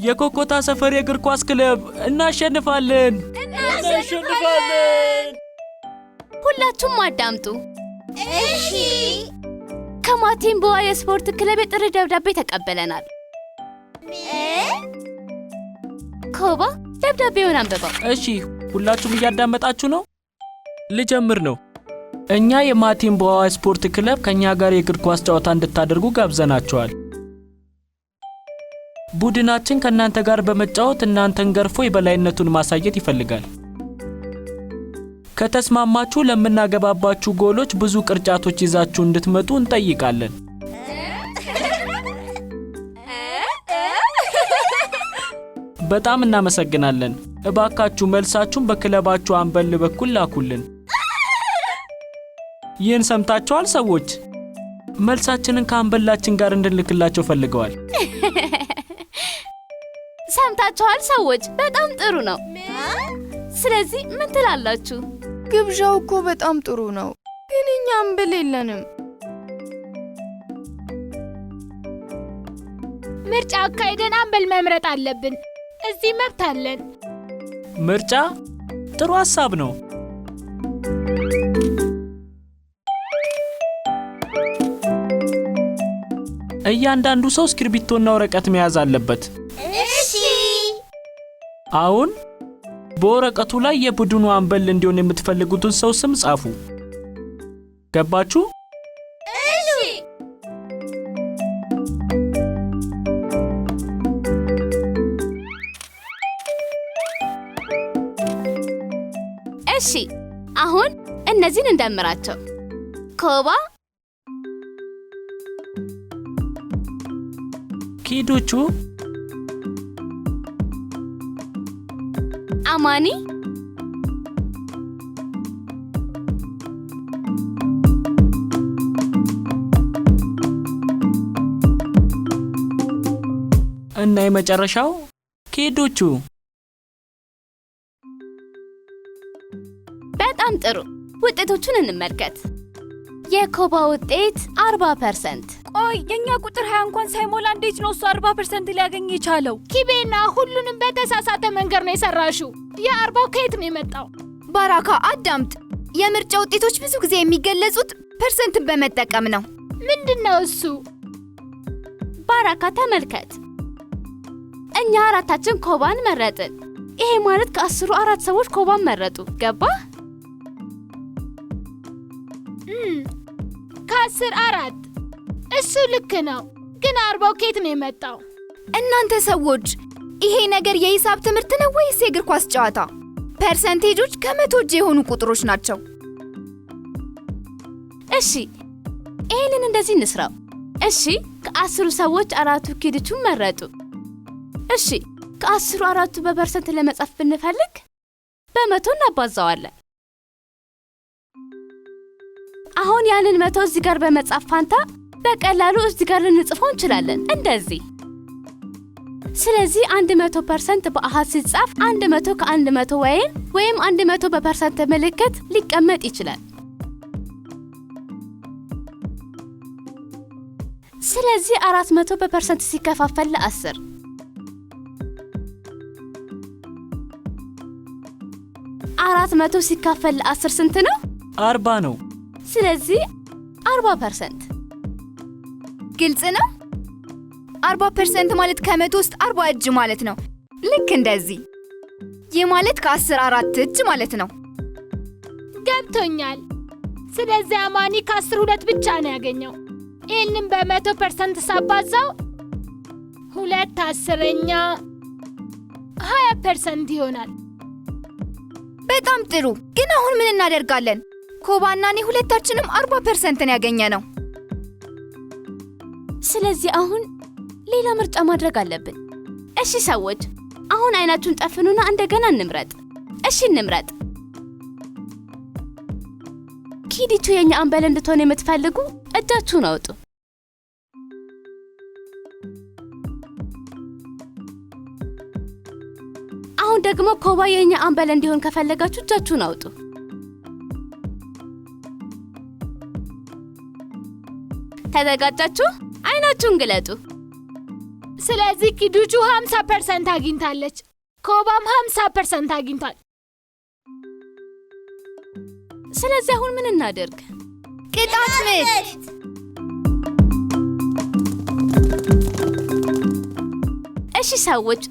የኮኮታ ሰፈር የእግር ኳስ ክለብ እናሸንፋለን። ሁላችሁም አዳምጡ። እሺ። ከማቲምቦ የስፖርት ክለብ የጥሪ ደብዳቤ ተቀበለናል። ኮባ ደብዳቤውን አንብበው። እሺ፣ ሁላችሁም እያዳመጣችሁ ነው? ልጀምር ነው። እኛ የማቲምቦ ስፖርት ክለብ ከኛ ጋር የእግር ኳስ ጨዋታ እንድታደርጉ ጋብዘናችኋል። ቡድናችን ከእናንተ ጋር በመጫወት እናንተን ገርፎ የበላይነቱን ማሳየት ይፈልጋል። ከተስማማችሁ ለምናገባባችሁ ጎሎች ብዙ ቅርጫቶች ይዛችሁ እንድትመጡ እንጠይቃለን። በጣም እናመሰግናለን። እባካችሁ መልሳችሁን በክለባችሁ አምበል በኩል ላኩልን። ይህን ሰምታችኋል ሰዎች? መልሳችንን ከአምበላችን ጋር እንድንልክላቸው ፈልገዋል። ሰምታችኋል ሰዎች? በጣም ጥሩ ነው። ስለዚህ ምን ትላላችሁ? ግብዣው እኮ በጣም ጥሩ ነው፣ ግን እኛ አምበል የለንም። ምርጫ አካሄደን አምበል መምረጥ አለብን። እዚህ መብት አለን። ምርጫ ጥሩ ሐሳብ ነው። እያንዳንዱ ሰው እስክሪብቶና ወረቀት መያዝ አለበት። እሺ። አሁን በወረቀቱ ላይ የቡድኑ አምበል እንዲሆን የምትፈልጉትን ሰው ስም ጻፉ። ገባችሁ? እሺ። እሺ፣ አሁን እነዚህን እንደምራቸው። ኮባ፣ ኪዱቹ፣ አማኒ፣ እና የመጨረሻው ኪዱቹ። በጣም ጥሩ። ውጤቶቹን እንመልከት። የኮባ ውጤት 40%። ቆይ የኛ ቁጥር 20 እንኳን ሳይሞላ እንዴት ነው እሱ 40% ሊያገኝ የቻለው? ኪቤና ሁሉንም በተሳሳተ መንገድ ነው የሰራሽው። የ40 ከየት ነው የመጣው? ባራካ አዳምጥ። የምርጫ ውጤቶች ብዙ ጊዜ የሚገለጹት ፐርሰንትን በመጠቀም ነው። ምንድነው እሱ? ባራካ ተመልከት። እኛ አራታችን ኮባን መረጥን። ይሄ ማለት ከ10 4 ሰዎች ኮባን መረጡ። ገባ? ከ10 4 እሱ ልክ ነው፣ ግን 40 ከየት ነው የመጣው? እናንተ ሰዎች ይሄ ነገር የሂሳብ ትምህርት ነው ወይስ የእግር ኳስ ጨዋታ? ፐርሰንቴጆች ከመቶ እጅ የሆኑ ቁጥሮች ናቸው። እሺ፣ ይሄንን እንደዚህ እንስራው። እሺ፣ ከ10 ሰዎች 4ቱ ኪዱቹን መረጡ። እሺ፣ ከ10 4ቱ በፐርሰንት ለመጻፍ ብንፈልግ በመቶ እናባዛዋለን። አሁን ያንን መቶ እዚህ ጋር በመጻፍ ፋንታ በቀላሉ እዚህ ጋር ልንጽፈው እንችላለን፣ እንደዚህ። ስለዚህ 100% በአሃዝ ሲጻፍ 100 ከ100 ወይም 100 በፐርሰንት ምልክት ሊቀመጥ ይችላል። ስለዚህ 400 በፐርሰንት ሲከፋፈል ለ10 400 ሲካፈል ለ10 ስንት ነው? 40 ነው። ስለዚህ 40%። ግልጽ ነው። 40% ማለት ከመቶ ውስጥ 40 እጅ ማለት ነው። ልክ እንደዚህ። ይህ ማለት ከ10 4 እጅ ማለት ነው። ገብቶኛል። ስለዚህ አማኒ ከ10 2 ብቻ ነው ያገኘው። ይህንን በ100% ሳባዛው 2 10ኛ 20% ይሆናል። በጣም ጥሩ። ግን አሁን ምን እናደርጋለን? ኮባና እኔ ሁለታችንም 40%ን ያገኘ ነው። ስለዚህ አሁን ሌላ ምርጫ ማድረግ አለብን። እሺ ሰዎች፣ አሁን አይናችሁን ጠፍኑና እንደገና እንምረጥ። እሺ እንምረጥ። ኪዱቹ የኛ አምበል እንድትሆን የምትፈልጉ እጃችሁን አውጡ። አሁን ደግሞ ኮባ የኛ አምበል እንዲሆን ከፈለጋችሁ እጃችሁን አውጡ። ተዘጋጃችሁ? አይናችሁን ግለጡ። ስለዚህ ኪዱቹ 50% አግኝታለች። ኮባም 50% አግኝቷል። ስለዚህ አሁን ምን እናደርግ? ቅጣት ምት! እሺ ሰዎች፣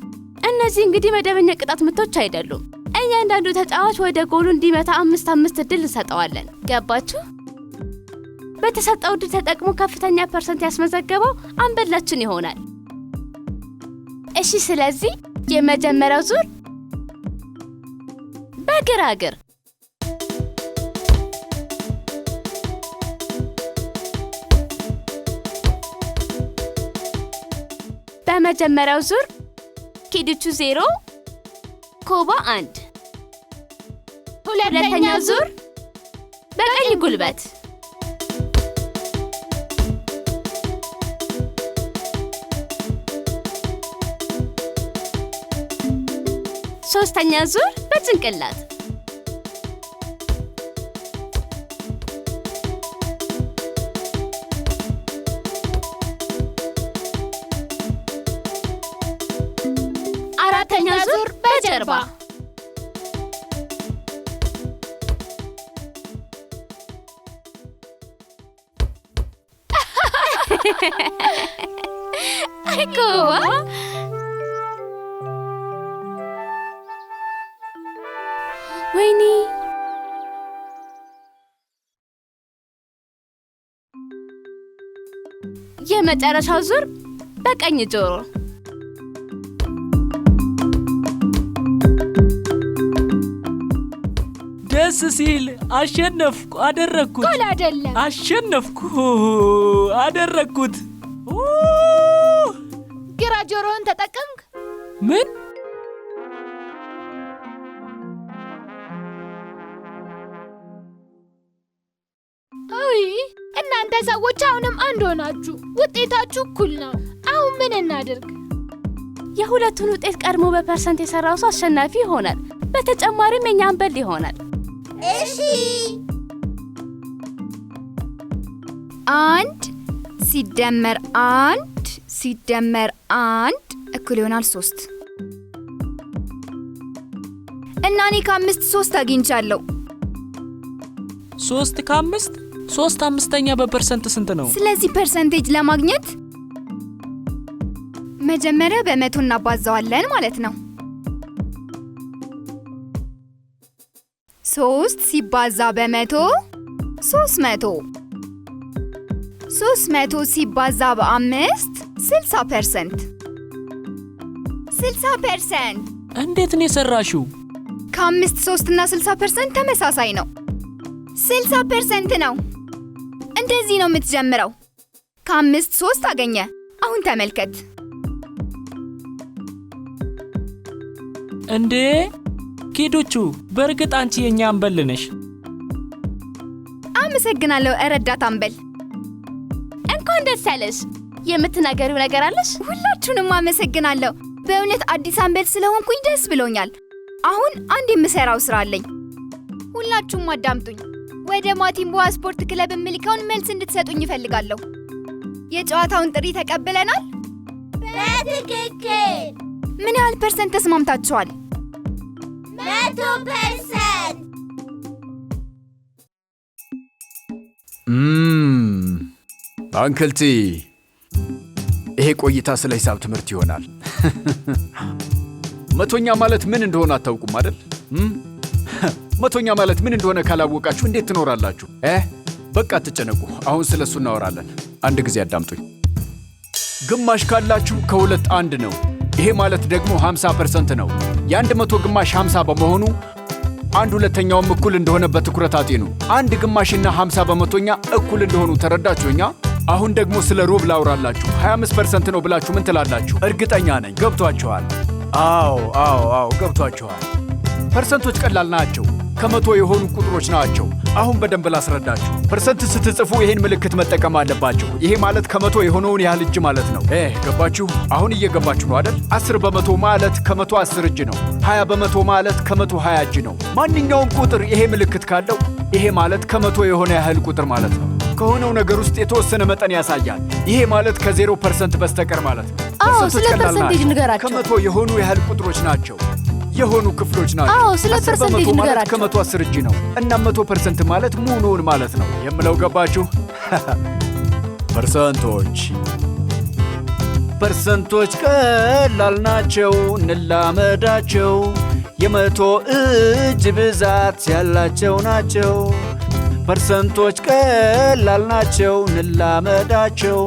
እነዚህ እንግዲህ መደበኛ ቅጣት ምቶች አይደሉም። እያንዳንዱ ተጫዋች ወደ ጎሉ እንዲመታ 5 እድል እንሰጠዋለን። ገባችሁ? በተሰጠው እድል ተጠቅሞ ከፍተኛ ፐርሰንት ያስመዘገበው አምበላችን ይሆናል። እሺ፣ ስለዚህ የመጀመሪያው ዙር በግራግር፣ በመጀመሪያው ዙር ኪዱቹ 0 ኮባ 1። ሁለተኛው ዙር በቀኝ ጉልበት፣ ሶስተኛ ዙር በጭንቅላት፣ አራተኛ ዙር በጀርባ። ኮባ ወይኔ! የመጨረሻው ዙር በቀኝ ጆሮ። ደስ ሲል! አሸነፍኩ! አደረግኩት! ጎል አይደለም። አሸነፍኩ! አደረግኩት! ግራ ጆሮን ተጠቀምክ? ምን? ውይ! እናንተ ሰዎች አሁንም አንድ ሆናችሁ፣ ውጤታችሁ እኩል ነው። አሁን ምን እናድርግ? የሁለቱን ውጤት ቀድሞ በፐርሰንት የሰራው ሰው አሸናፊ ይሆናል። በተጨማሪም የኛ አምበል ይሆናል። እሺ። 1 ሲደመር 1 ሲደመር 1 እኩል ይሆናል 3 እና እኔ ከ5 3 አግኝቻለሁ። 3 ከ5 3 5ኛ በፐርሰንት ስንት ነው? ስለዚህ ፐርሰንቴጅ ለማግኘት መጀመሪያ በመቶ እናባዛዋለን ማለት ነው። 3 ሲባዛ በመቶ 300 300 ሲባዛ በ5 60%። 60%! እንዴት ነው የሰራሽው? ከ5 3 እና 60% ተመሳሳይ ነው። 60% ነው። እንደዚህ ነው የምትጀምረው። ከ5 3 አገኘ። አሁን ተመልከት። እንዴ ኪዱቹ፣ በእርግጥ አንቺ የኛ አምበል ነሽ። አመሰግናለሁ ረዳት አምበል። እንኳን ደስ ያለሽ። የምትናገሪው ነገር አለሽ? ሁላችሁንም አመሰግናለሁ። በእውነት አዲስ አምበል ስለሆንኩኝ ደስ ብሎኛል። አሁን አንድ የምሰራው ስራ አለኝ። ሁላችሁም አዳምጡኝ። ወደ ማቲምቦዋ ስፖርት ክለብ የምልከውን መልስ እንድትሰጡኝ እፈልጋለሁ። የጨዋታውን ጥሪ ተቀብለናል? በትክክል። ምን ያህል ፐርሰንት ተስማምታችኋል? 100%። አንክልቲ፣ ይሄ ቆይታ ስለ ሂሳብ ትምህርት ይሆናል። መቶኛ ማለት ምን እንደሆነ አታውቁም አይደል? መቶኛ ማለት ምን እንደሆነ ካላወቃችሁ እንዴት ትኖራላችሁ? በቃ አትጨነቁ። አሁን ስለሱ እናወራለን። አንድ ጊዜ አዳምጡኝ። ግማሽ ካላችሁ ከሁለት አንድ ነው። ይሄ ማለት ደግሞ 50% ነው። የ100 ግማሽ 50 በመሆኑ አንድ ሁለተኛውም እኩል እንደሆነ በትኩረት አጤኑ። አንድ ግማሽና 50 በመቶኛ እኩል እንደሆኑ ተረዳችሁኛ? አሁን ደግሞ ስለ ሩብ ላውራላችሁ። 25% ነው ብላችሁ ምን ትላላችሁ? እርግጠኛ ነኝ ገብቷችኋል። አዎ ገብቷችኋል። ፐርሰንቶች ቀላል ናቸው። ከመቶ የሆኑ ቁጥሮች ናቸው። አሁን በደንብ ላስረዳችሁ። ፐርሰንት ስትጽፉ ይሄን ምልክት መጠቀም አለባችሁ። ይሄ ማለት ከመቶ የሆነውን ያህል እጅ ማለት ነው። ገባችሁ? አሁን እየገባችሁ ነው አይደል? 10 በመቶ ማለት ከመቶ 10 እጅ ነው። 20 በመቶ ማለት ከመቶ 20 እጅ ነው። ማንኛውም ቁጥር ይሄ ምልክት ካለው ይሄ ማለት ከመቶ የሆነ ያህል ቁጥር ማለት ነው። ከሆነው ነገር ውስጥ የተወሰነ መጠን ያሳያል። ይሄ ማለት ከ0% በስተቀር ማለት ነው። አዎ፣ ፐርሰንቶች ስለ ቀላል ፐርሰንቴጅ ናቸው። ንገራቸው። ከመቶ የሆኑ ያህል ቁጥሮች ናቸው፣ የሆኑ ክፍሎች ናቸው። አዎ፣ ስለ 10 ፐርሰንቴጅ በመቶ ማለት ንገራቸው። ከመቶ 10 እጅ ነው እና 100% ማለት ሙሉውን ማለት ነው የምለው ገባችሁ? ፐርሰንቶች ቀላል ናቸው፣ እንላመዳቸው። የመቶ እጅ ብዛት ያላቸው ናቸው። ፐርሰንቶች ቀላል ናቸው፣ እንላመዳቸው።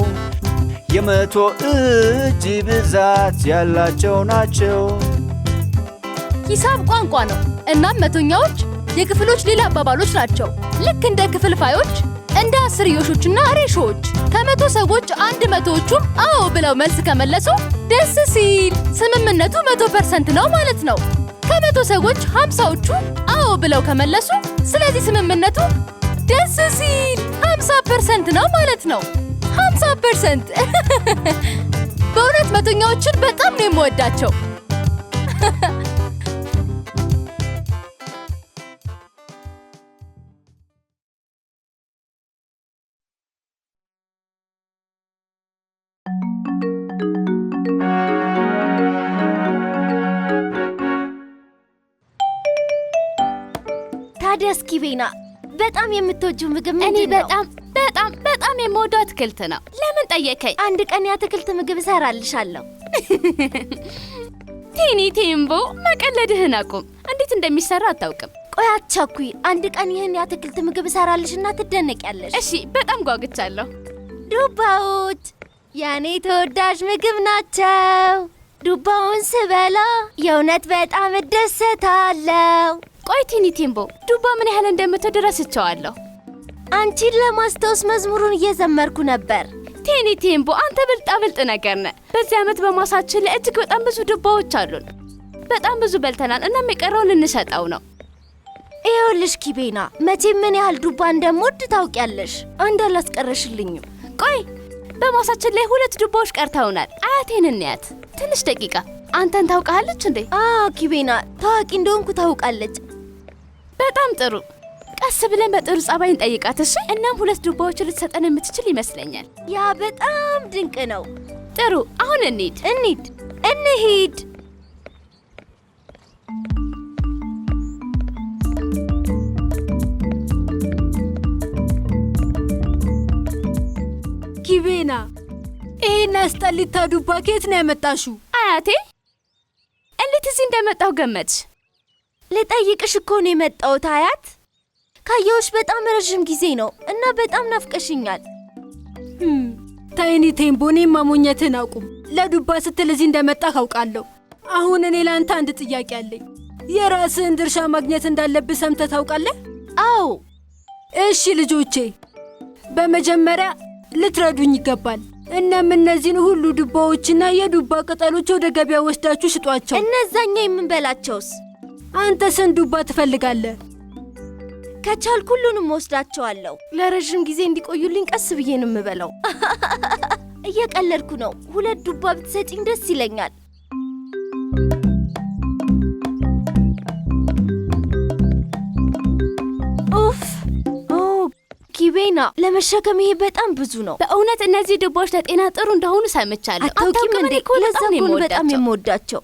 የመቶ እጅ ብዛት ያላቸው ናቸው። ሂሳብ ቋንቋ ነው። እናም መቶኛዎች የክፍሎች ሌላ አባባሎች ናቸው። ልክ እንደ ክፍልፋዮች፣ እንደ አስርዮሾችና ሬሾዎች። ከመቶ ሰዎች 100ዎቹም አዎ ብለው መልስ ከመለሱ ደስ ሲል ስምምነቱ 100% ነው ማለት ነው። ከመቶ ሰዎች 50ዎቹ አዎ ብለው ከመለሱ ስለዚህ ስምምነቱ ደስ ሲል 50% ነው ማለት ነው። 50%! በእውነት መቶኛዎችን በጣም ነው የምወዳቸው። ታዲያ እስኪ ቤና በጣም የምትወጂው ምግብ እኔ ምንድን ነው? በጣም የምወደው አትክልት ነው። ለምን ጠየቀኝ? አንድ ቀን የአትክልት ምግብ እሰራልሻለሁ። ቲኒ ቲምቦ፣ መቀለድህን አቁም። እንዴት እንደሚሰራ አታውቅም። ቆይ አትቸኩይ። አንድ ቀን ይህን የአትክልት ምግብ እሰራልሽና ትደነቂያለሽ። እሺ፣ በጣም ጓጉቻለሁ። ዱባዎች የእኔ ተወዳጅ ምግብ ናቸው። ዱባውን ስበላ የእውነት በጣም እደሰታለሁ። ቆይ ቲኒ ቲምቦ፣ ዱባ ምን ያህል እንደምትወድ ረስቼዋለሁ። አንቺን ለማስታወስ መዝሙሩን እየዘመርኩ ነበር። ቲኒ ቲምቦ፣ አንተ ብልጣብልጥ ነገር ነህ። በዚህ ዓመት በማሳችን ላይ እጅግ በጣም ብዙ ዱባዎች አሉን። በጣም ብዙ በልተናል እና የሚቀረውን ልንሸጠው ነው። ይኸውልሽ ኪቤና፣ መቼም ምን ያህል ዱባ እንደምወድ ታውቂያለሽ። አንድ አላስቀረሽልኝም። ቆይ በማሳችን ላይ 2 ዱባዎች ቀርተውናል። አያቴን እንያት። ትንሽ ደቂቃ። አንተን ታውቃለች እንዴ? ኪቤና ታዋቂ እንደሆንኩ ታውቃለች። በጣም ጥሩ። ቀስ ብለን በጥሩ ጸባይ እንጠይቃት እሺ? እናም 2 ዱባዎች ልትሰጠን የምትችል ይመስለኛል። ያ በጣም ድንቅ ነው። ጥሩ፣ አሁን እንሂድ። እንሂድ። ኪቤና፣ ይሄን አስጠሊታ ዱባ ከየት ነው ያመጣሽው? አያቴ፣ እንዴት እዚህ እንደመጣሁ ገመትሽ? ልጠይቅሽ እኮ ነው የመጣሁት አያት። ካየሁሽ በጣም ረዥም ጊዜ ነው እና በጣም ናፍቀሽኛል። ታይኒ ቴምቦ፣ እኔም ማሞኘትን አቁም። ለዱባ ስትል እዚህ እንደመጣህ አውቃለሁ። አሁን እኔ ለአንተ አንድ ጥያቄ አለኝ። የራስህን ድርሻ ማግኘት እንዳለብህ ሰምተህ ታውቃለህ? አዎ። እሺ ልጆቼ፣ በመጀመሪያ ልትረዱኝ ይገባል። እናም እነዚህን ሁሉ ዱባዎችና የዱባ ቅጠሎች ወደ ገበያ ወስዳችሁ ሽጧቸው። እነዛኛ የምንበላቸውስ? አንተ ስንት ዱባ ትፈልጋለህ? ከቻልኩ ሁሉንም ወስዳቸዋለሁ። ለረዥም ጊዜ እንዲቆዩልኝ ቀስ ብዬ ነው የምበላው። እየቀለድኩ ነው። 2 ዱባ ብትሰጪኝ ደስ ይለኛል። ኡፍ! ኪቤና፣ ለመሸከም ይሄ በጣም ብዙ ነው። በእውነት እነዚህ ዱባዎች ለጤና ጥሩ እንደሆኑ ሰምቻለሁ። አታውቂም እንዴ? ለዛ እኮ ነው በጣም የምወዳቸው።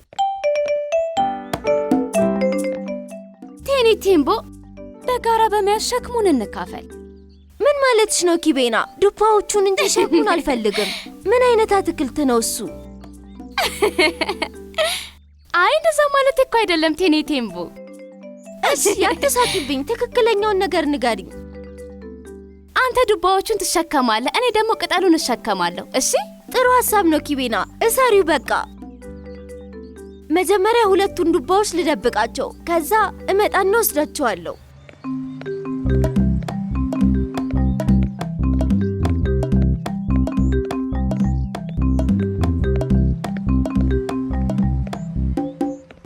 ቲኒ ቲምቦ፣ በጋራ በመያዝ ሸክሙን እንካፈል። ምን ማለትሽ ነው ኪቤና? ዱባዎቹን እንጂ ሸክሙን አልፈልግም። ምን አይነት አትክልት ነው እሱ? አይ እንደዛ ማለት እኮ አይደለም ቲኒ ቲምቦ። እሺ አትሳቂብኝ። ትክክለኛውን ነገር ንገሪኝ። አንተ ዱባዎቹን ትሸከማለህ፣ እኔ ደግሞ ቅጠሉን እሸከማለሁ። እሺ፣ ጥሩ ሐሳብ ነው ኪቤና። እሰሪው በቃ። መጀመሪያ 2ቱን ዱባዎች ልደብቃቸው፣ ከዛ እመጣና ወስዳቸዋለሁ።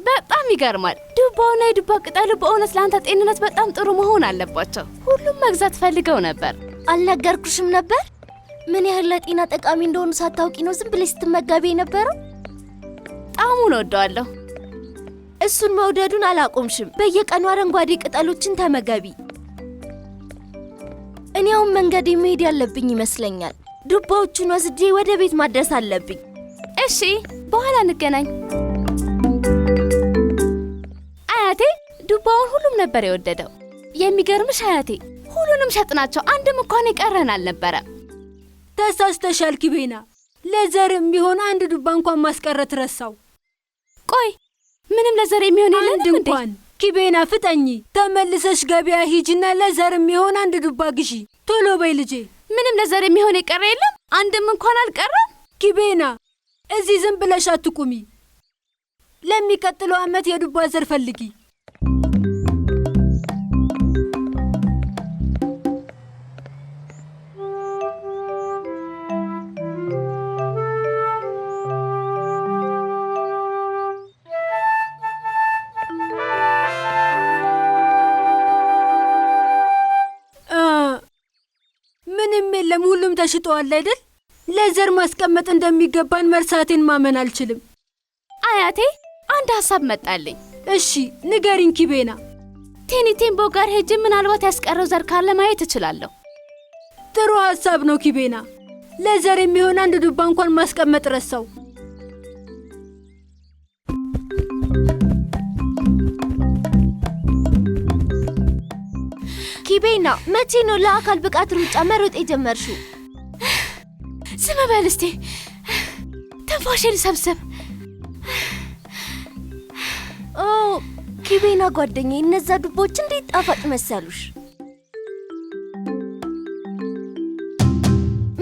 በጣም ይገርማል። ዱባውና የዱባ ቅጠሉ በእውነት ለአንተ ጤንነት በጣም ጥሩ መሆን አለባቸው። ሁሉም መግዛት ፈልገው ነበር። አልነገርኩሽም ነበር? ምን ያህል ለጤና ጠቃሚ እንደሆኑ ሳታውቂ ነው ዝም ብለሽ ስትመገቢ የነበረው? ጣዕሙን ወደዋለሁ። እሱን መውደዱን አላቆምሽም። በየቀኑ አረንጓዴ ቅጠሎችን ተመገቢ። እኔ አሁን መንገድ መሄድ ያለብኝ ይመስለኛል። ዱባዎቹን ወስጄ ወደ ቤት ማድረስ አለብኝ። እሺ፣ በኋላ እንገናኝ። አያቴ ዱባውን ሁሉም ነበር የወደደው። የሚገርምሽ አያቴ፣ ሁሉንም ሸጥናቸው፣ አንድም እንኳን የቀረን አልነበረም። ተሳስተሻል ኪቤና። ለዘር የሚሆን አንድ ዱባ እንኳን ማስቀረት ረሳው። ቆይ ምንም ለዘር የሚሆን የለም አንድ እንኳን? ኪቤና ፍጠኝ! ተመልሰሽ ገበያ ሂጂና ለዘር የሚሆን አንድ ዱባ ግዢ። ቶሎ በይ ልጄ። ምንም ለዘር የሚሆን የቀረ የለም? አንድም እንኳን አልቀረም? ኪቤና እዚህ ዝም ብለሽ አትቁሚ። ለሚቀጥለው ዓመት የዱባ ዘር ፈልጊ። ምንም የለም፣ ሁሉም ተሽጠዋል አይደል? ለዘር ማስቀመጥ እንደሚገባን መርሳቴን ማመን አልችልም። አያቴ አንድ ሐሳብ መጣልኝ። እሺ ንገሪኝ ኪቤና። ቴኒቴምቦ ጋር ሄጄ ምናልባት ያስቀረው ዘር ካለ ማየት እችላለሁ። ጥሩ ሐሳብ ነው ኪቤና። ለዘር የሚሆን አንድ ዱባ እንኳን ማስቀመጥ ረሳው። ኪቤና መቼ ነው ለአካል ብቃት ሩጫ መሮጥ የጀመርሽው? ዝም በል እስቲ፣ ትንፋሽን ሰብስብ። ኦ ኪቤና ጓደኛዬ፣ እነዛ ዱቦች እንዴት ጣፋጭ መሰሉሽ!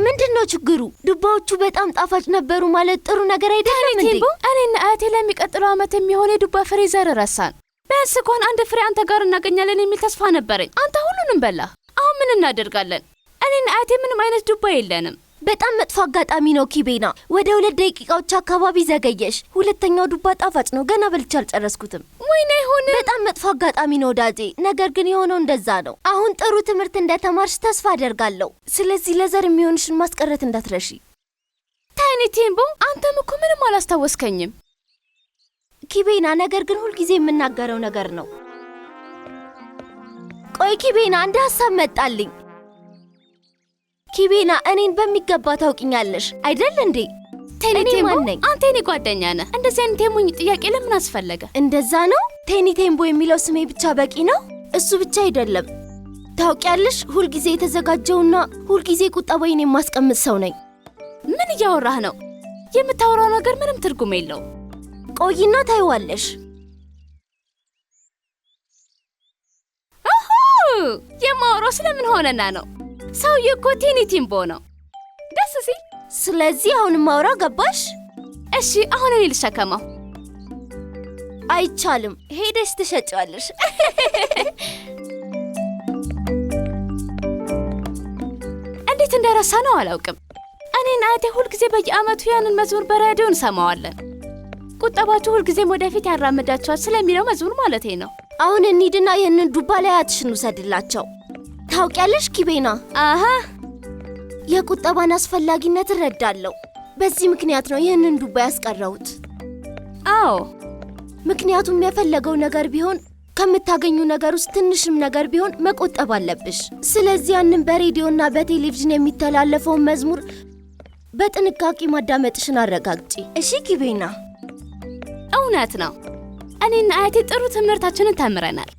ምንድነው ችግሩ? ዱባዎቹ በጣም ጣፋጭ ነበሩ ማለት ጥሩ ነገር አይደለም እንዴ? እኔና አያቴ ለሚቀጥለው ዓመት የሚሆን የዱባ ፍሬ ዘር ረሳን። ቢያንስ እንኳን አንድ ፍሬ አንተ ጋር እናገኛለን የሚል ተስፋ ነበረኝ። አንተ ሁሉንም በላህ። አሁን ምን እናደርጋለን? እኔና አያቴ ምንም አይነት ዱባ የለንም። በጣም መጥፎ አጋጣሚ ነው ኪቤና። ወደ 2 ደቂቃዎች አካባቢ ዘገየሽ። ሁለተኛው ዱባ ጣፋጭ ነው፣ ገና በልቼ አልጨረስኩትም። ወይኔ ይሁን። በጣም መጥፎ አጋጣሚ ነው ዳጄ። ነገር ግን የሆነው እንደዛ ነው። አሁን ጥሩ ትምህርት እንደተማርሽ ተስፋ አደርጋለሁ። ስለዚህ ለዘር የሚሆንሽን ማስቀረት እንዳትረሺ። ቴኒቴምቦ፣ አንተም እኮ ምንም አላስታወስከኝም። ኪቤና፣ ነገር ግን ሁልጊዜ የምናገረው ነገር ነው። ቆይ ኪቤና፣ አንድ ሐሳብ መጣልኝ። ኪቤና፣ እኔን በሚገባ ታውቂኛለሽ አይደል እንዴ? ቴኒቴምቦ፣ ማን ነኝ? አንተ የኔ ጓደኛ ነህ። እንደዚህ አይነት የሞኝ ጥያቄ ለምን አስፈለገ? እንደዛ ነው? ቴኒቴምቦ የሚለው ስሜ ብቻ በቂ ነው? እሱ ብቻ አይደለም። ታውቂያለሽ፣ ሁልጊዜ የተዘጋጀውና ሁልጊዜ ቁጠባዬን የማስቀምጥ ሰው ነኝ። ምን እያወራህ ነው? የምታወራው ነገር ምንም ትርጉም የለው። ቆይና ታይዋለሽ። የማወራው ስለምን ሆነና ነው? ሰውዬው እኮ ቴኒቴምቦ ነው። ደስ ሲል። ስለዚህ አሁን ማውራ ገባሽ? እሺ፣ አሁን እኔ ልሸከመው። አይቻልም፣ ሄደሽ ትሸጫለሽ። እንዴት እንደረሳ ነው አላውቅም። እኔና አያቴ ሁልጊዜ በየዓመቱ ያንን መዝሙር በሬዲዮ እንሰማዋለን። ቁጠባችሁ ሁልጊዜም ወደፊት ያራምዳቸዋል ስለሚለው መዝሙር ማለቴ ነው። አሁን እንሂድና ይህንን ዱባ ላይ አያትሽን ውሰድላቸው። ታውቂያለሽ ኪቤና፣ አሃ፣ የቁጠባን አስፈላጊነት እረዳለሁ። በዚህ ምክንያት ነው ይህንን ዱባ ያስቀረሁት። አዎ፣ ምክንያቱም የፈለገው ነገር ቢሆን ከምታገኙ ነገር ውስጥ ትንሽም ነገር ቢሆን መቆጠብ አለብሽ። ስለዚህ ያንን በሬዲዮና በቴሌቪዥን የሚተላለፈውን መዝሙር በጥንቃቄ ማዳመጥሽን አረጋግጪ። እሺ ኪቤና? እውነት ነው። እኔና አያቴ ጥሩ ትምህርታችንን ተምረናል።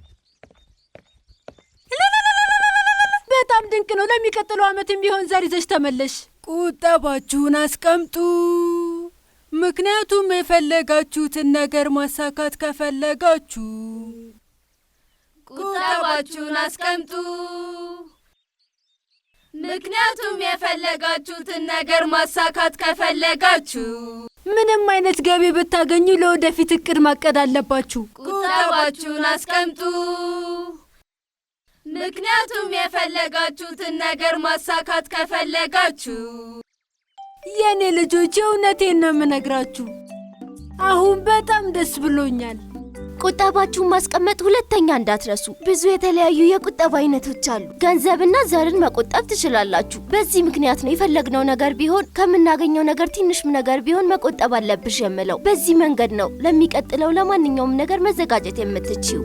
በጣም ድንቅ ነው። ለሚቀጥለው ዓመት የሚሆን ዘር ይዘሽ ተመለሽ። ቁጠባችሁን አስቀምጡ፣ ምክንያቱም የፈለጋችሁትን ነገር ማሳካት ከፈለጋችሁ። ቁጠባችሁን አስቀምጡ፣ ምክንያቱም የፈለጋችሁትን ነገር ማሳካት ከፈለጋችሁ። ምንም አይነት ገቢ ብታገኙ ለወደፊት እቅድ ማቀድ አለባችሁ። ቁጠባችሁን አስቀምጡ፣ ምክንያቱም የፈለጋችሁትን ነገር ማሳካት ከፈለጋችሁ። የኔ ልጆች፣ የእውነቴን ነው የምነግራችሁ። አሁን በጣም ደስ ብሎኛል። ቁጠባችሁን ማስቀመጥ ሁለተኛ እንዳትረሱ። ብዙ የተለያዩ የቁጠባ አይነቶች አሉ። ገንዘብና ዘርን መቆጠብ ትችላላችሁ። በዚህ ምክንያት ነው የፈለግነው ነገር ቢሆን ከምናገኘው ነገር ትንሽም ነገር ቢሆን መቆጠብ አለብሽ የምለው። በዚህ መንገድ ነው ለሚቀጥለው ለማንኛውም ነገር መዘጋጀት የምትችይው።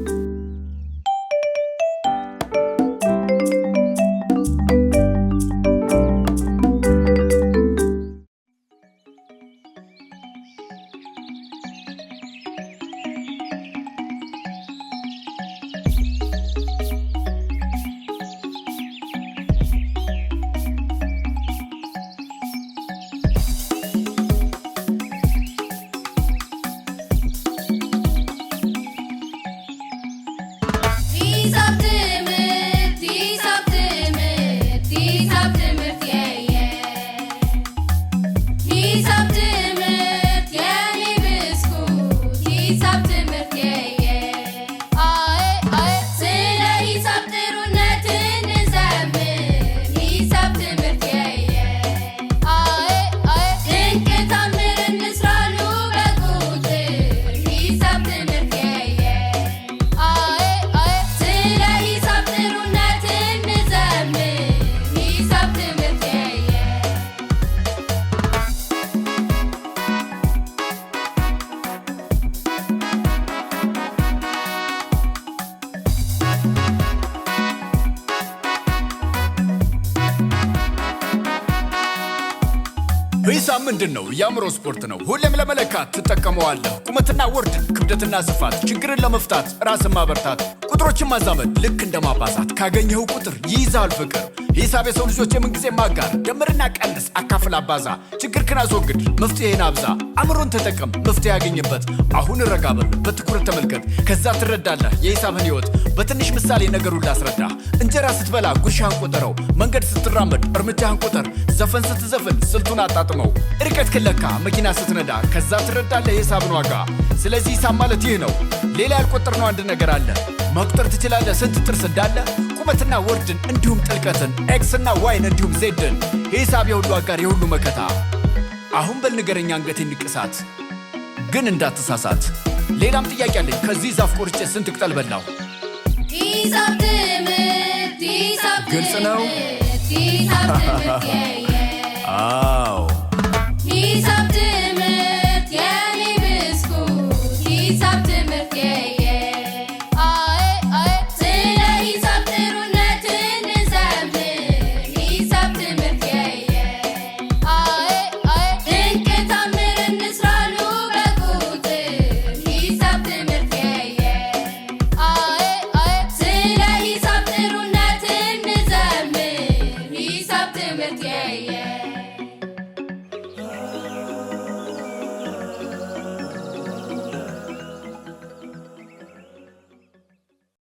ሂሳብ ትምህርት ስለ ሂሳብ ጥሩነት እንዘምር ሂሳብ ትምህርት ድንቅ ታምር እንስራሉ በቁጥር ሂሳብ ትምህርት ስለ ሂሳብ ጥሩነት እንዘምር ሂሳብ ትምህርት ሂሳብ ምንድን ነው? የአእምሮ ስፖርት ነው። ሁሌም ለመለካት ትጠቀመዋለህ። ቁመትና ወርድን፣ ክብደትና ስፋት፣ ችግርን ለመፍታት ራስን ማበርታት፣ ቁጥሮችን ማዛመድ ልክ እንደ ማባዛት። ካገኘኸው ቁጥር ይይዛል ፍቅር። ሂሳብ የሰው ልጆች የምንጊዜ ማጋር። ደምርና ቀንስ፣ አካፍል፣ አባዛ። ችግርህን አስወግድ፣ መፍትሄን አብዛ። አእምሮን ተጠቀም፣ መፍትሄ ያገኝበት። አሁን ረጋ በል፣ በትኩረት ተመልከት። ከዛ ትረዳለህ የሂሳብን ሕይወት። በትንሽ ምሳሌ ነገሩን ላስረዳ። እንጀራ ስትበላ ጉርሻህን ቁጠረው። መንገድ ስትራመድ እርምጃህን ቁጠር። ዘፈን ስትዘፍን ስልቱን አጣጥመው። ርቀት ክለካ መኪና ስትነዳ ከዛ ትረዳለህ የሂሳብን ዋጋ። ስለዚህ ሂሳብ ማለት ይህ ነው። ሌላ ያልቆጠርነው አንድ ነገር አለ። መቁጠር ትችላለህ ስንት ጥርስ እንዳለ፣ ቁመትና ወርድን እንዲሁም ጥልቀትን፣ ኤክስና ዋይን እንዲሁም ዜድን። ሂሳብ የሁሉ አጋር የሁሉ መከታ። አሁን በል ንገረኛ አንገቴን ንቅሳት፣ ግን እንዳትሳሳት። ሌላም ጥያቄ አለኝ። ከዚህ ዛፍ ቆርጬ ስንት ቅጠል በላው? ሂሳብ ትምህርት ሂሳብ ግልጽ ነው? ሂሳብ ትምህርት አዎ